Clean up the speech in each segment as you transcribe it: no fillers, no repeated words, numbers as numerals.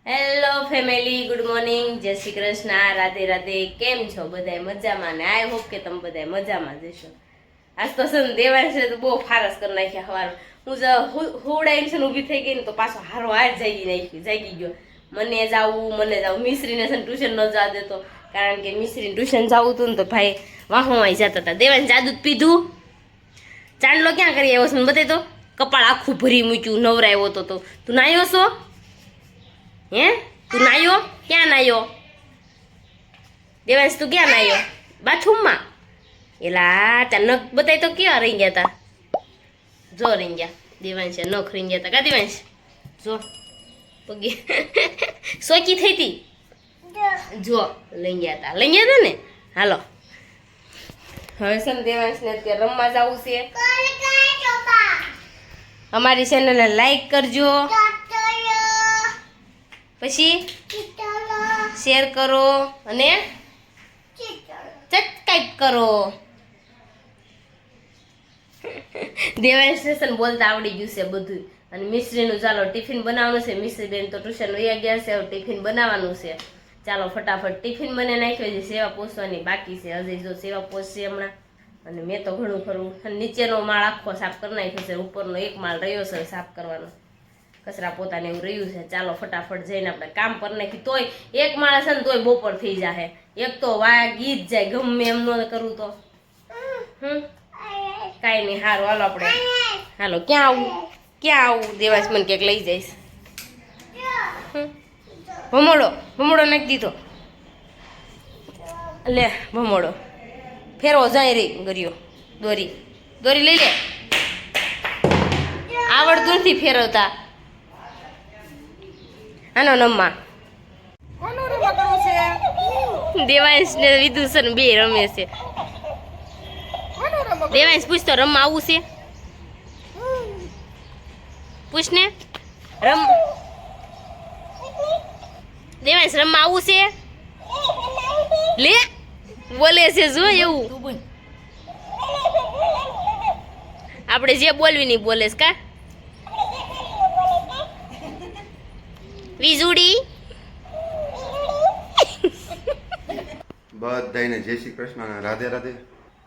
Hello family, good morning, જય શ્રી કૃષ્ણ, રાધે રાધે. કેમ છો બધાય? મજામાં ને? આઈ હોપ કે તમે બધાય મજામાં જશો. આજ તો છે ને દેવાંશે તો બહુ ફારસ કરી નાખ્યા સવાર. હું હોડાઈને છે ને ઊભી થઈ ગઈ ને તો પાછો હારો હાર જાગી ગયો. મને જાવું મિશ્રીને છે ને ટ્યુશન ન જવા દેતો, કારણ કે મિશ્રીને ટ્યુશન જવું હતું ને તો ભાઈ વાહોમાં જતા હતા. દેવાંશ જાદુ પીધું, ચાંદલો ક્યાં કરી આવ્યો છે ને બતાય તો. કપાળ આખું ભરી મૂક્યું, નવરાયો તો તું નાયો છો? હે તું નાયો? ક્યાં નાયો દેવાંશ? તું ક્યાં નાયો? બાથરૂમમાં? એલા ત્યાં નખ બતાય તો ક્યાં રહી ગયા તા? જો રહી ગયા દેવાંશે, નખ રહી ગયા તા. કા દેવાંશ? જો પગે સોકી થઈ હતી, જો લઈ ગયા તા ને. હાલો હવે છે ને દેવાંશને અત્યારે રમવા જવું છે. અમારી ચેનલને લાઈક કરજો, પછી શેર કરો અને સબસ્ક્રાઇબ કરો. દેવાંશ સ્ટેશન બોલતા આવડી ગયું છે બધું. અને મિશ્રીનું ચાલો ટિફિન બનાવવાનું છે. મિશ્રી બેન તો ટ્યુશન વયા ગયા છે, હવે ટિફિન બનાવવાનું છે. ચાલો ફટાફટ ટિફિન બને નાખ્યો છે. સેવા પોસવાની બાકી છે, હજી જો સેવા પોસશે હમણાં. અને મેં તો ઘણું ખરું નીચેનો માળ આખો સાફ કરી નાખ્યો છે, ઉપરનો એક માળ રહ્યો છે સાફ કરવાનો, કચરા પોતાને એવું રહ્યું છે. ચાલો ફટાફટ જઈને આપણે કામ કરી નાખી. તોય એક માણસ છે ને તોય બપોર થઈ જાય. એક તો વાગી જ જાય ગમે એમ ન કરું તો. કાંઈ નહીં, સારું હાલો આપણે. હાલો ક્યાં આવું દેવાંશ? મને ક્યાંક લઈ જઈશ. ભમોડો નાખી દીધો. લે ભમોડો ફેરવો જાય રે ગરિયો. દોરી લઈ લે. આવડતું નથી ફેરવતા. આનો નમ્મા દેવાંશ ને વિદુષણ બે રમે છે. દેવાંશ પૂછતો રમવા આવું છે? પૂછ ને. દેવાંશ રમવા આવું છે? લે બોલે છે જો એવું. આપણે જે બોલવી નહીં બોલે કા વીજુડી. બધાને જય શ્રી કૃષ્ણ અને રાધે રાધે.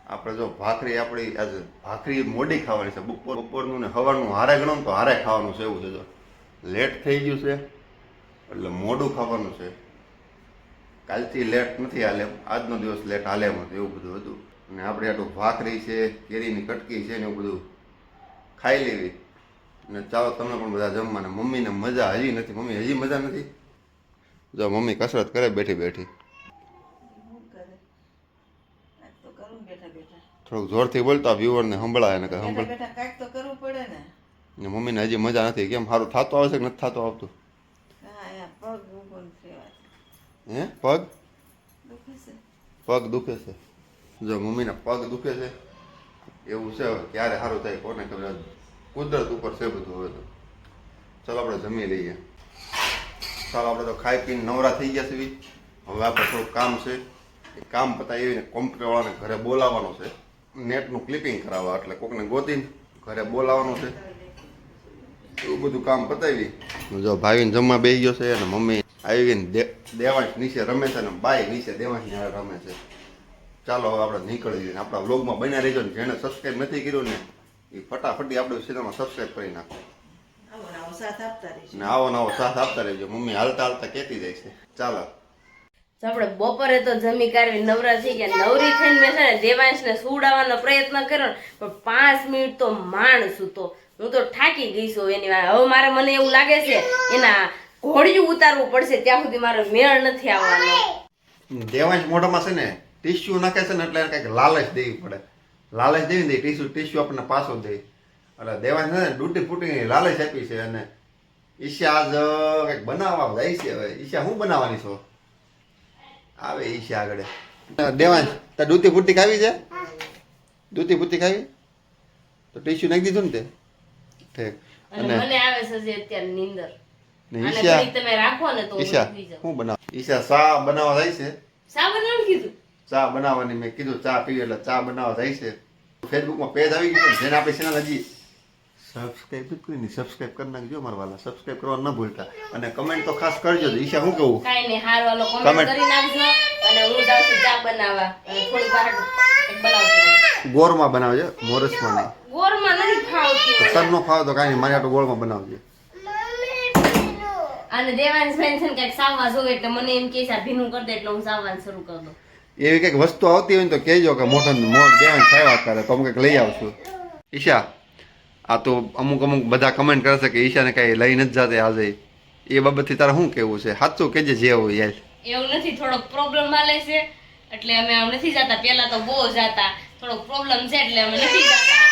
આપણે જો ભાખરી આપણી આજે ભાખરી મોડી ખાવાની છે. બપોરનું ને સવારનું હારે ગણો તો હારે ખાવાનું છે. એવું છે, જો લેટ થઈ ગયું છે એટલે મોડું ખાવાનું છે. કાલથી લેટ નથી હાલે, આજનો દિવસ લેટ હાલે એમ હતું, એવું બધું હતું. અને આપણે આટલું ભાખરી છે, કેરીની કટકી છે ને એવું બધું ખાઈ લેવી. અને ચાલો તમે પણ બધા જમવાના. મમ્મીને મજા હજી નથી. મમ્મી હજી મજા નથી. જો મમ્મી કસરત કરે બેઠી. થોડુંક જોરથી બોલતા વ્યુઅરને સંભળાય ને ને મમ્મીને હજી મજા નથી. કેમ સારું થતું આવશે કે નથી થતું આવતું? હે પગ દુખે છે. જો મમ્મીના પગ દુખે છે એવું છે. હવે ક્યારે સારું થાય કોને ખબર. કુદરત ઉપર છે બધું. હવે તો ચાલો આપણે જમી લઈએ. ચાલો આપણે તો ખાઈ પીને નવરા થઈ ગયા છે. હવે આપણે થોડું કામ છે, એ કામ પતાવીને કોમ્પ્યુટરવાળાને ઘરે બોલાવવાનું છે. નેટનું ક્લિપિંગ કરાવવા, એટલે કોકને ગોતીને ઘરે બોલાવવાનું છે. એવું બધું કામ પતાવી. જો ભાઈને જમવા બેસી ગયો છે અને મમ્મી આવીને દેવાંશ નીચે રમે છે અને બાઈ નીચે દેવાંશની હારે રમે છે. ચાલો હવે આપણે નીકળી જઈએ. આપણા વ્લોગમાં બન્યા રહીજો ને. જેણે સબસ્ક્રાઈબ નથી કર્યું ને એ ફટાફટી આપણે ચેનલમાં સબસ્ક્રાઈબ કરી નાખો ને આવો નવો સાથ આપતા રહેજો. મમ્મી હાલતા કહેતી જાય છે. ચાલો આપણે બપોરે તો જમી કાઢવી નવરા થઈ ગયા. નવરી થઈને મેં છે ને દેવાંશને સુવડાવવાનો પ્રયત્ન કર્યો પણ 5 મિનિટ તો માંડ સૂતો. હું તો થાકી ગઈ છું એની વાત. હવે મને એવું લાગે છે એના ઘોડિયું ઉતારવું પડશે, ત્યાં સુધી મારો મેળ નથી આવવાનો. દેવાંશ મોઢામાં છે ને ટીસ્યુ નાખે છે ને એટલે કંઈક લાલચ દેવી પડે. લાલચ દેવી ને ટીસ્યુ આપણને પાછો દે. એટલે દેવાંશ છે ને ડૂટી ફૂટી લાલચ આપી છે. અને ઈશા આજ કંઈક બનાવવા જાય છે. હવે ઈશા શું બનાવવાની છો? આવે ઈશા આગળ. દેવાંશ તાર દૂધી ફૂટી ખાવી છે? દૂધી ફૂટી ખાવી તો ટીસ્યુ નાખી દીધું ને તે. અને મને આવે છે અત્યારે નીંદર. ઈશા તમે રાખો ને તો ઈશા શું બનાવ? ઈશા ચા બનાવવા જાય છે. ચા બનાવવાનું કીધું? ચા બનાવવાની મેં કીધું ચા પીવી એટલે ચા બનાવવા જાય છે. ફેસબુકમાં પેજ આવી ગયું જેને આપણી ચેનલ હજી સબસ્ક્રાઇબ કરી નહીં, સબસ્ક્રાઇબ કરી નાખજો મારા વાલા, સબસ્ક્રાઇબ કરવા ન ભૂલતા અને કમેન્ટ તો ખાસ કરજો. ઈશા શું કહું? કાઈ નહીં, હાર વાલો કોમેન્ટ કરી નાખજો અને હું જાઉં છું ચા બનાવવા અને થોડી વાર બનાવજો. ગોળમાં બનાવજો, મોરસમાં નહીં. ગોળમાં નથી ખાવતી. સર નો ખાવ તો કાંઈ નહીં, મારે આટલું ગોળમાં બનાવજો. અને દેવાંશ ફ્રેન્ડ છે ને કંઈક સાવવા જોવે એટલે મને એમ કે છે આ ભીનું કરી દે એટલે હું સાવવાનું શરૂ કરી દઉં. એવી કંઈક વસ્તુ આવતી હોય ને તો કહેજો કે મોઢ દેવાન સાવા કરે તો હું કંઈક લઈ આવશું. ઈશા, આ તો અમુક બધા કમેન્ટ કરે છે કે ઈશાને કાંઈ લઈ નથી જાતે આજે, એ બાબતથી તારે શું કહેવું છે? સાચું કહેજે જે હોય યાર. એવું નથી, થોડોક પ્રોબ્લેમ આલે છે એટલે અમે આમ નથી જાતા. પહેલા તો બહુ જાતા, થોડોક પ્રોબ્લેમ છે એટલે અમે નથી જાતા.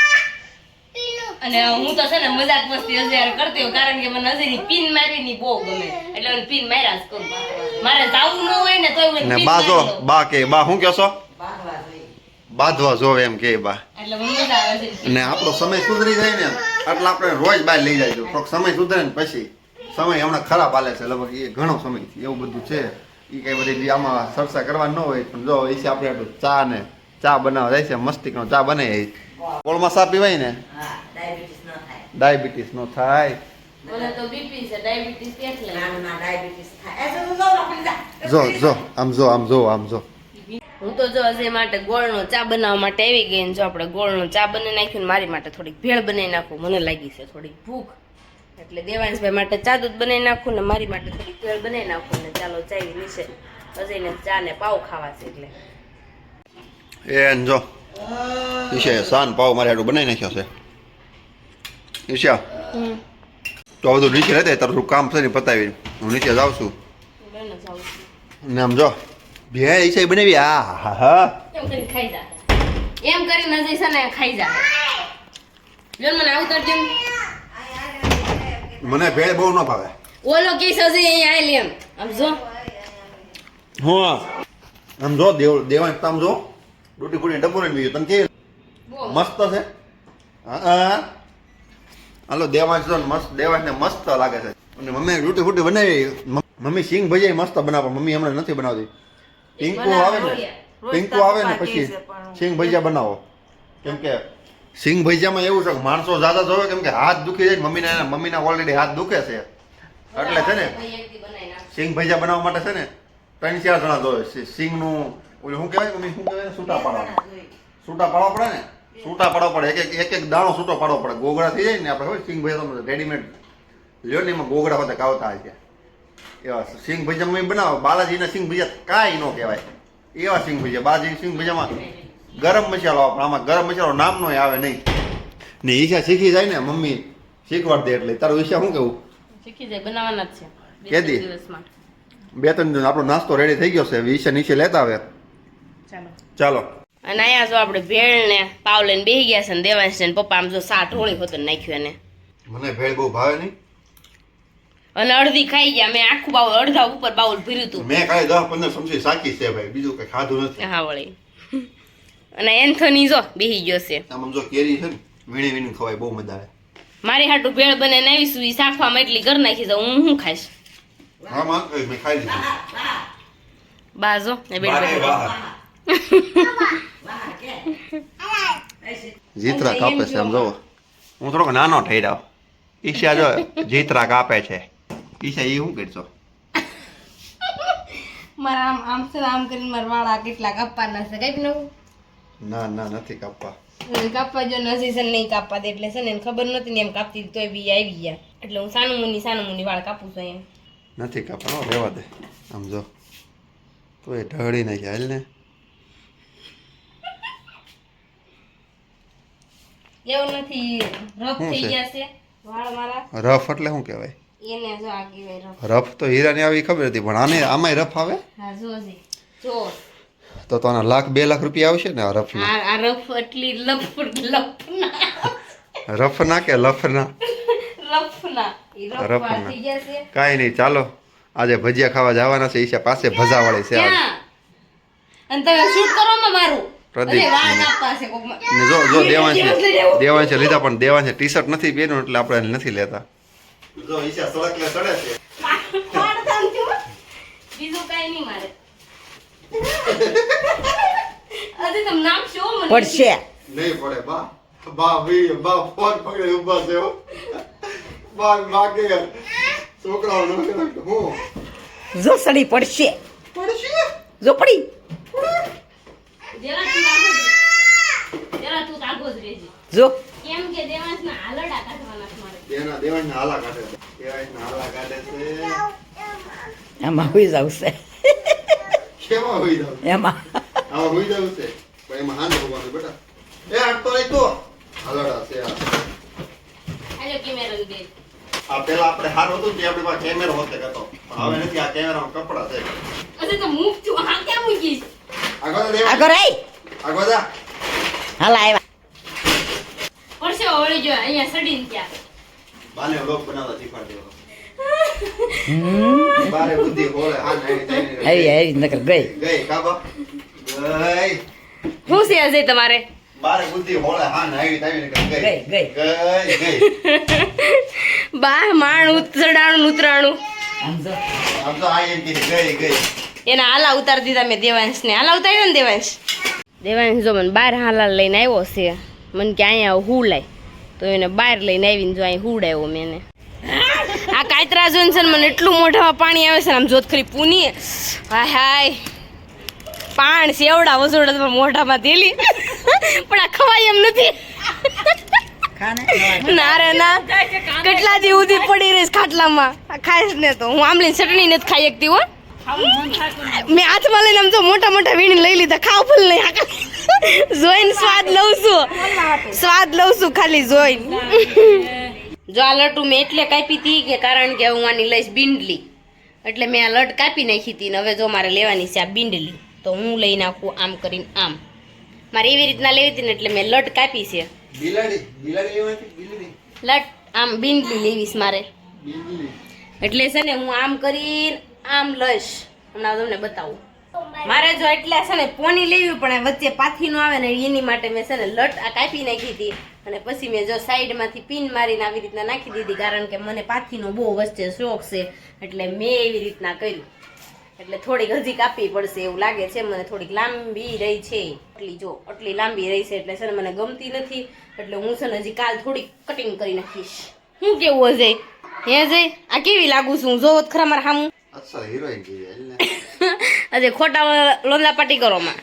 અને હું તો છે ને મજાક મસ્તી હજાર કરતી હોઉં કારણ કે મને હજી પિન મારીની બહુ ગમે એટલે મને પિન માર્યા જ કરું. મારે જાવું ન હોય ને તોય મને ને પિન બા જો, મારી દઉં. બા કે બા શું કહો છો? બાંધવા જોવે એમ કે બા. એટલે મને મજા આવે છે. ને આપણો સમય સુધરી જાય ને એટલે આપણે રોજ બહાર લઈ જાય. થોડોક સમય સુધરે ને પછી સમય હમણાં ખરાબ હાલે છે લગભગ એ ઘણો સમય એવું બધું છે. એ કઈ બધી આમાં ચર્ચા કરવા ન હોય પણ જો એ આપણે આટલું ચા બનાવવા જાય છે, મસ્તીનો ચા બનાવી. ગોળમાં ચા પીવાય ને ડાયાબિટીસ નો થાય. મને તો બીપી છે, ડાયાબિટીસ એટલે આમ જો હું તો જો અજય માટે ગોળનો ચા બનાવવા માટે આવી ગઈ ને જો આપણે ગોળનો ચા બનાવી નાખ્યું ને મારી માટે થોડીક ભેળ બનાવી નાખું. મને લાગી છે થોડીક ભૂખ એટલે દેવાંશભાઈ માટે ચા દૂધ બનાવી નાખું ને મારી માટે થોડીક ભેળ બનાવી નાખું ને ચાલો ચાઈ નીચે અજયને ચા ને પાવ ખાવા છે એટલે એ જો ઈશા સાન પાવ મારે હાટું બનાવી નાખ્યો છે. ઈશા તો બધું નીચે રહેતા તારું કામ છે ને પતાવી હું નીચે જાઉં છું ને આમ જો ભેળ ઈશા બનાવી. હા એમ કરીને ખાઈ જા, એમ કરીને અજય છે ને ખાઈ જા. જો મને આવું કરજો ને. મને ભેળ બહુ ન ભાવે. ઓલો કેસ અજય અહીંયા આવેલી એમ આમ જો હા આમ જો દેવાંશ આમ જો રોટી ફૂટી ડબોરી બીજું તને કે મસ્ત છે. હા હાલો દેવાંશ જો મસ્ત, દેવાંશને મસ્ત લાગે છે. અને મમ્મી રોટી ફૂટી બનાવી. મમ્મી સિંગ ભજીયા મસ્ત બનાવે મમ્મી હમણાં નથી બનાવતી. પિંકુ આવે ને પછી સિંગ ભજીયા બનાવો. કેમ કે સિંગ ભજીયામાં એવું છે કે માણસો જ્યાદા જોવે કેમ કે હાથ દુખી જાય. મમ્મીના ઓલરેડી હાથ દુખે છે એટલે છે ને સિંગ ભજીયા બનાવવા માટે છે ને 3-4 જણા જોવે. સિંગનું ઓલું શું કહેવાય મમ્મી, શું કહેવાય? છૂટા પાડવા પડે ને, છૂટા પાડવા પડે. એક દાણો છૂટો પાડવો પડે. ગોગડા થઈ જાય ને આપણે હોય સિંગ ભજીયા રેડીમેડ લ્યો ને એમાં ગોગડા બધા કાવતા હોય છે એવા સિંગ ભજીયા મમ્મી બનાવો. બાલાજીના સિંગ ભજીયા કાંઈ ન કહેવાય એવા સિંગ ભજીયા. બાલાજી સિંગ ભજીયામાં ગરમ મસાલો આપણે આમાં ગરમ મસાલો નામનો આવે નહીં. ને ઈશા શીખી જાય ને મમ્મી શીખવાડ દે એટલે તારું ઈશા શું કેવું? શીખી જાય, બનાવવાના જ છે કેદી? 2 દિવસમાં. 2-3 દિવસ આપણો નાસ્તો રેડી થઈ ગયો છે. ઈશા નીચે લેતા આવે. ચાલો અને અહીંયા જો આપણે ભેળ ને પાવ લઈને બેસી ગયા છે ને દેવાંશ ને પપ્પા આમ જો સાટ હોળી હોતો નાખ્યું અને મને ભેળ બહુ ભાવે નહીં અને અડધી ખાઈ ગયા. મેં આખું બાઉલ અડધા ઉપર બાઉલ ભર્યું હતું. મેં ખાલી 10-15 ચમચી સાકી છે ભાઈ, બીજું કઈ ખાધું નથી. હા વળી. અને એન્થોની જો બેસી ગયો છે. આમ જો કેરી છે ને વીણી ખવાય બહુ મજા આવે. મારી હાટું ભેળ બનાવીને આવીશું ઈ શાકવામાં એટલી કરી નાખી તો હું શું ખાઈશ? હા માં મેં ખાઈ લીધું. બાજો ને બેડ બારે બહાર. જીતરા કાપે છે આમ જોવો. હું થોડોક નાનો થઈ રહ્યો. ઈશા જો જીતરા કાપે છે. ઈશા એ શું કરશો? મારા આમ છે આમ કરીને મારા વાળા કેટલા કાપવાના છે કઈક નવું ના નથી કાપવા. કાપવા જો નજી છે નહીં કાપવા દે એટલે છે ને એને ખબર નહોતી ને એમ કાપતી તોય બી આવી ગયા એટલે હું સાનું મુની વાળ કાપું છું એમ નથી કાપવાનો, રહેવા દે. આમ જો તો એ ઢળી નાખી હાલ ને. એવું નથી, રફ થઈ ગયા છે વાળ મારા. રફ એટલે શું કહેવાય? એને જો આ કહેવાય રફ. રફ તો હીરાની આવી ખબર હતી પણ આમાંય રફ આવે? હા જો તો આના 1-2 લાખ રૂપિયા આવશે ને આ રફના. આ રફ એટલી લફના રફના કે લફના? રફના ઈ રફ વાળ થઈ ગયા છે. કાંઈ નહીં, ચાલો આજે ભજીયા ખાવા જવાના છે. ઈશા પાસે ભજાવાળી છે આજ. ક્યાં? અને તમે શૂટ કરો માં મારું પ્રદીપ અરે વાળ કાપવા છે કોકમાં. ને જો દેવાંશે લીધા પણ દેવાંશે ટી-શર્ટ નથી પહેર્યું એટલે આપણે એને નથી લેતા. જો ઈશા સડક લે ચડે છે. વાળ થામ થયું. બીજું કાઈ નહીં મારે. અરે તમ નામ શો મને પડશે નહીં પડે બા. બા ફોન પકડે ઊભા છે હો. બા માગે છોકરાઓ ન કરે હું જો સડી પડશે પડશે જો પડી જરા તું તાગો જ રહેજે. જો કેમ કે દેવાંશના હાલડા કાઢવાના છે મારે. દેવાંશને હાલા કાઢે છે. દેવાંશને હાલા કાઢે છે. એમાં હોઈ જાવશે કેમાં હોઈ જાવ એમાં આમાં હોઈ જાવ છે પણ એમાં હાથ ભગવાનું બેટા એ હટતો નહીં તો હાલડા છે આ. આજો કેમેરા દે. આ પેલા આપણે હારું હતું ને તે આપણી પાસે કેમેરો હોતે કરતો પણ હવે નથી. આ કેમેરામાં કપડા છે. અરે તો મૂક છું હા ક્યાં મૂકીશ? આગળ દેવા આગળ આય આગળ જા હાલ આવ્યા પરસે વળી જો અહીંયા સડીને ત્યાં. બાને વ્લોગ બનાવતા શીખવાડ દેવો. બારે બુદ્ધિ બોલે હા નહીં આવી આવી નકર ગઈ ગઈ કાબા ગઈ શું છે અજય તમારે? બારે બુદ્ધિ બોલે હા નહીં ગઈ ગઈ ગઈ ગઈ બા માણ ઉતરાણું ઉતરાણું આમ જો આમ તો આ એમ કીધી ગઈ ગઈ એના હાલા ઉતાર દીધા મેં દેવાંશને. હાલા ઉતાર્યો ને દેવાંશ? દેવાંશ જો મને બાર હાલા લઈને આવ્યો છે. મને કે અહીંયા હુલાય તો એને બહાર લઈને આવીને જો અહીં હુડાવ્યો મેં એને. આ કાતરા જોઈને છે ને મને એટલું મોઢામાં પાણી આવે છે ને આમ જોત ખરી પૂની હાય હાય પાણ સેવડા વસોડા મોઢામાં તેલી પણ આ ખવાય એમ નથી. ના રે ના કેટલા દી ઉધી પડી રહીશ ખાટલામાં. આ ખાઈશ ને તો હું આમલી ચટણી નથી ખાઈ શકતી હો. મેં હાથમાં લઈને આમ તો મોટા મોટા વીણી લઈ લીધા. ખાવ ભલ નહીં જોઈને સ્વાદ લઉં છું ખાલી જોઈને. જો આ લટ મેં એટલે કાપી હતી કે કારણ કે હું આની લઈશ બિંડલી એટલે મેં આ લટ કાપી નાખી હતી ને હવે જો મારે લેવાની છે આ બિંડલી તો હું લઈ નાખું આમ કરીને આમ. મારે એવી રીતના લેવી હતી ને એટલે મેં લટ કાપી છે. બિલાડી બિલાડી લેવાની બિલાડી લટ આમ બિંડલી લેવીશ મારે બિલાડી એટલે છે ને હું આમ કરીને આમ લઈશ. હમણાં તમને બતાવું. મારે જો એટલે છે ને પોની લેવી પણ વચ્ચે પાથી નો આવે ને એની માટે મેં છે ને લટ આ કાપી નાખી હતી અને પછી મેં જો સાઈડમાંથી પિન મારીને આવી રીતના નાખી દીધી કારણ કે મને પાથીનો બહુ વચ્ચે શોખ છે એટલે મેં એવી રીતના કર્યું. એટલે થોડીક હજી કાપવી પડશે એવું લાગે છે મને. થોડીક લાંબી રહી છે એટલી જો આટલી લાંબી રહી છે એટલે છે ને મને ગમતી નથી એટલે હું છે ને હજી કાલ થોડીક કટિંગ કરી નાખીશ. શું કેવું અજય? હે અજય આ કેવી લાગુ છું? જોવો જ ખરા મારા સામું. અચ્છા હિરોઈન જેવી એટલે અજય ખોટા લોંદા પાટી કરો માં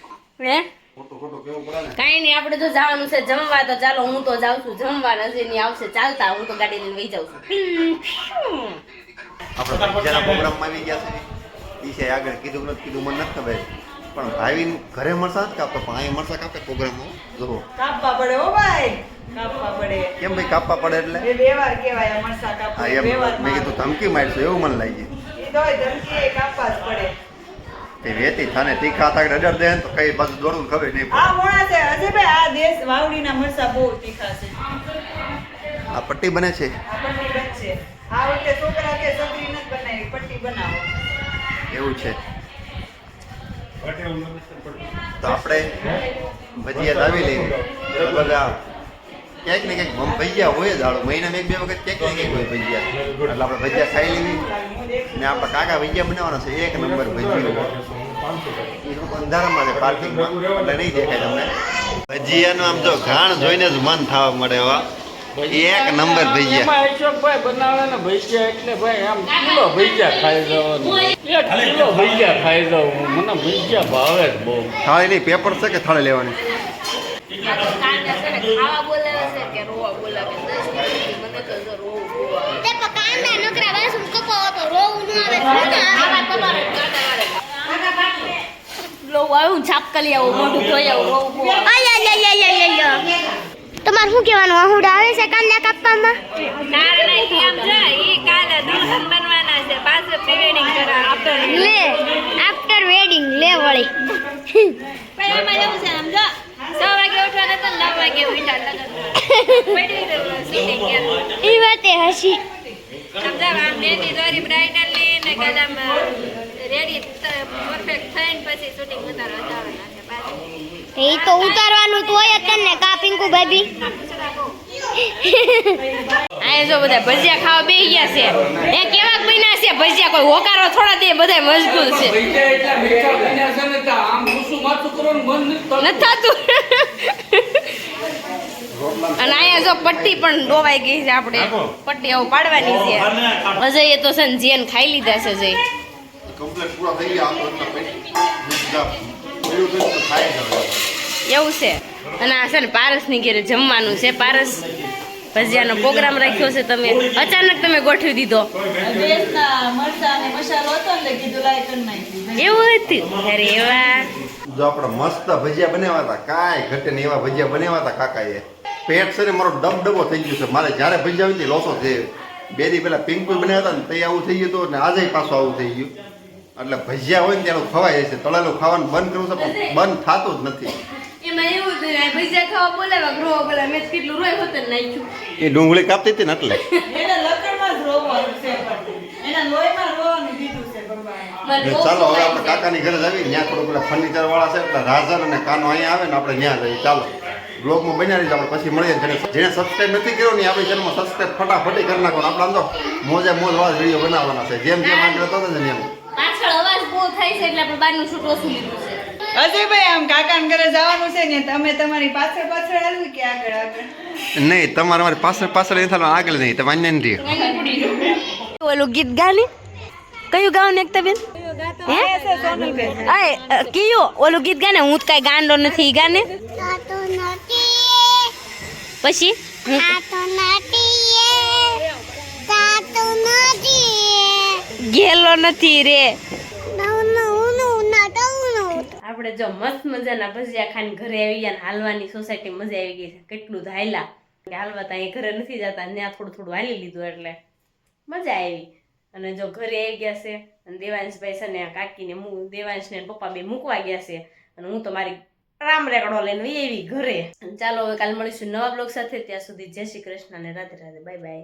હે ખોટું ખોટું કેવું પડે ને. કાંઈ નહીં આપણે તો જવાનું છે જમવા તો ચાલો હું તો જાઉં છું જમવા. અજય ની આવશે ચાલતા હું તો ગાડી લઈને વહી જાઉં છું. આપણે જેના પ્રોગ્રામમાં આવી ગયા છે એ છે આગળ કીધું નથી કીધું મને નથી ખબર પણ ભાઈ ઘરે મરસા નથી કાપતો પણ અહીંયા મરસા કાપે પ્રોગ્રામમાં જુઓ કાપવા પડે હો ભાઈ કાપવા પડે કેમ ભાઈ કાપવા પડે એટલે એ વ્યવહાર કહેવાય મરસા હા કાપવા એમ વ્યવહાર મેં કીધું ધમકી મારશું એવું મને લાગી એ તો ધમકી એ કાપવા જ પડે તે વેતી થાને તીખા તાક રડર દે ને તો કઈ બાજુ દોડવું ખબર નહીં આ પડે. મોણા છે અજયભાઈ આ દેશ વાવડીના મરસા બહુ તીખા છે આ પટ્ટી બને છે આ પટ્ટી બનશે આ વખતે છોકરા કે છોકરી નથી બનાવી પટ્ટી બનાવો એવું છે તો આપણે ભજીયા લાવી લેવી બધા ક્યાંક ને ક્યાંક ભજીયા હોય જ હાલો મહિનામાં એક બે વખત ક્યાંક ને ક્યાંક હોય ભજીયા એટલે આપણે ભજીયા ખાઈ લેવી ને આપણા કાકા ભજીયા બનાવવાના છે એક નંબર ભજીયો એ લોકો અંધારામાં છે પાર્કિંગમાં એટલે નહીં દેખાય તમને ભજીયાનું આમ જો ઘાણ જોઈને જ મન થવા મળે એવા એક નંબર ભજીયા એમાં અશોકભાઈ બનાવે ને ભજીયા એટલે ભાઈ આમ કિલો ભજીયા ખાઈ જવાનું 1 કિલો ભજીયા ખાઈ જાઉં મને ભજીયા ભાવે જ બહુ થાળી નહીં પેપર છે કે થાળી લેવાની ખાવા બોલાવે છે કે રોવા બોલાવે 10 મિનિટ મને તો જો રોવું બહુ આવે. તે પકાંડા નકરા વાસણ કપો તો રોવું ન આવે આવા તમારે કાંટાવાળે. લો આવું છાપકલી આવું મોઢું ધોઈ આવું રોવું બહુ આવે. તમારે શું કહેવાનું અહુડા આવે છે કાંદા કાપવામાં નારણાઈ કેમ છે ઈ કાલે દુલ્હન બનવાના છે પાછો પ્રી-વેડિંગ કરા આફ્ટર લે આફ્ટર વેડિંગ લે વળી પણ એમાં એવું છે સમજો 6 વાગે ઉઠવાના તો 9 વાગે ઉઠા લગન પડી રહ્યું શૂટિંગ ક્યાં ઈ વાતે હસી સમજા આમ મેંદી દોરી બ્રાઇડલ ની ને કદમ રેડી પરફેક્ટ થઈને પછી શૂટિંગ ઉતારવા જવાના છે પાછું એ તો ઉતારવાનું તો હોય જ તને કા પિંકુ બેબી આ જો બધા ભજીયા ખાવા બેહી ગયા છે એ કેવાક બન્યા છે ભજીયા કોઈ હોકારો થોડા દે બધા મજબૂત છે ભજીયા એટલા મીઠા બન્યા છે ને કે આમ ઊંચું માથું કરવાનું મન નથી નથી થતું અને અહીંયા જો પટ્ટી પણ ડોવાઈ ગઈ છે આપણે પટ્ટી હવે પાડવાની છે અજય તો છે ને જેન ખાઈ લીધા છે જય કમ્પ્લીટ પૂરા થઈ ગયા આ તો પેટ પડ્યું તો ખાઈ જવાનું. એવું છે અને આ છે ને પારસની ઘેરે જમવાનું છે. પારસ ભજીયાનો પ્રોગ્રામ રાખ્યો છે, તમે અચાનક તમે ગોઠવી દીધો ગેસના મરચાં અને મસાલો હતો ને એટલે કીધું લાય કરી નાખી. એવું હતું? અરે એવા જો આપણે મસ્ત ભજીયા બનાવ્યા હતા, કાંઈ ઘટે ને એવા ભજીયા બનાવ્યા હતા કાકાએ. પેટ છે ને મારો ડબડબો થઈ ગયું છે. મારે જ્યારે ભજીયા આવી હતી લોસો છે. 2 દી પહેલા પિંકુ બનાવ્યા હતા ને તે આવું થઈ ગયું હતું ને આજે પાછું આવું થઈ ગયું. એટલે ભજીયા હોય ને ત્યારે ખવાય છે. તળેલું ખાવાનું બંધ કરવું છે પણ બંધ થતું જ નથી. એમાં એવું થયું ભજીયા ખાવા બોલાવા ગ્રો બોલા મેં કેટલું રોય હોત નાખ્યું. એ ડુંગળી કાપતી હતી ને એટલે એના લકડમાં જ રોવાનું છે પણ એના લોહીમાં રોવાનું દીધું છે ભગવાને. ચાલો હવે આપણે કાકાની ઘરે જ આવી. ત્યાં થોડું પેલા ફર્નિચર વાળા છે એટલે રાઝર અને કાનો અહીંયા આવે ને આપણે ત્યાં જઈએ. ચાલો બ્લોગમાં બન્યા રહીશું. આપણે પછી મળીએ. જેને સબસ્ક્રાઈબ નથી કર્યો ને આપણી ચેનલમાં સબસ્ક્રાઈબ ફટાફટી કરી નાખો. આપણે આમ તો મોજે મોજ વાળા વિડીયો બનાવવાના છે. જેમ જેમ આગળ થતો ને એમ. પાછળ અવાજ બહુ થાય છે એટલે આપણે બહારનું શૂટ ઓછું લીધું છે. અજયભાઈ આમ કાકાના ઘરે જવાનું છે ને તમે તમારી પાછળ પાછળ આવ્યું કે આગળ આગળ? નહીં તમારે મારી પાછળ પાછળ નહીં થવાનું, આગળ નહીં તમે અન્ય નથી. ઓલું ગીત ગાને કયું ગાવાનું એકતા બેન? આ છે સોનલબેન. આય કયું ઓલું ગીત ગાને? હું તો કઈ ગાંડો નથી ઈ ગાને. પછી ગેલો નથી રે. આપણે જો મસ્ત મજાના ભજીયા ખાઈને ઘરે આવી ગયા ને હાલવાની સોસાયટી મજા આવી ગઈ છે. કેટલું હાલ્યા કે હાલવા તો અહીં ઘરે નથી જતા, ત્યાં થોડું થોડું હાલી લીધું એટલે મજા આવી. અને જો ઘરે આવી ગયા છે અને દેવાંશભાઈ છે ને કાકીને દેવાંશ ને પપ્પા બે મૂકવા ગયા છે અને હું તો મારી રામ રેકડો લઈને એવી ઘરે. ચાલો હવે કાલે મળીશું નવા બ્લોગ સાથે. ત્યાં સુધી જય શ્રી કૃષ્ણ અને રાધે રાધે. Bye bye.